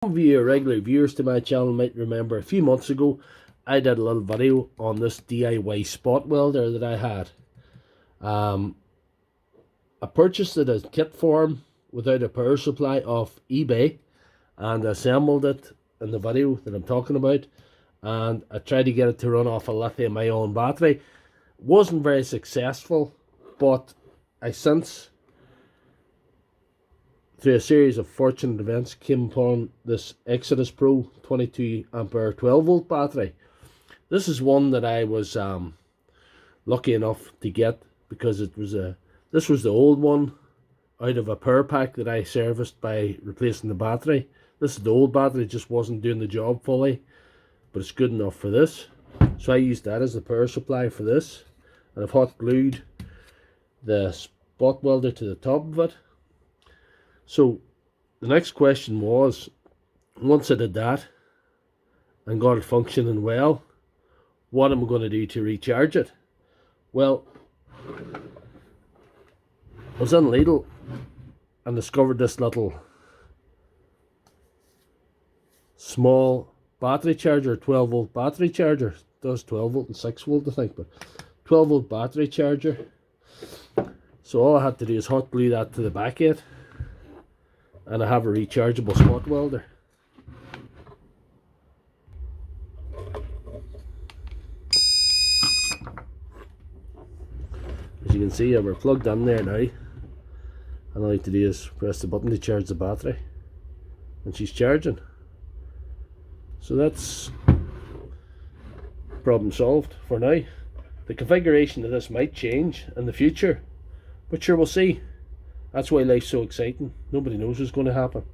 Some of you regular viewers to my channel might remember a few months ago I did a little video on this DIY spot welder that I had. I purchased it as kit form without a power supply off eBay and assembled it in the video that I'm talking about, and I tried to get it to run off a lithium-ion battery. Wasn't very successful, but I since, through a series of fortunate events, came upon this Exodus Pro 22 ampere 12 volt battery. This is one that I was lucky enough to get because this was the old one out of a power pack that I serviced by replacing the battery. This is the old battery, just wasn't doing the job fully, but it's good enough for this. So I used that as the power supply for this, and I've hot glued the spot welder to the top of it. So the next question was, once I did that and got it functioning well, what am I going to do to recharge it? Well, I was in Lidl and discovered this little small battery charger, 12 volt battery charger. It does 12 volt and 6 volt I think, but 12 volt battery charger. So all I had to do is hot glue that to the back of it, and I have a rechargeable spot welder. As you can see, we're plugged in there now, and all I have to do is press the button to charge the battery, and she's charging. So that's problem solved for now. The configuration of this might change in the future, but sure, we'll see. That's why life's so exciting. Nobody knows what's going to happen.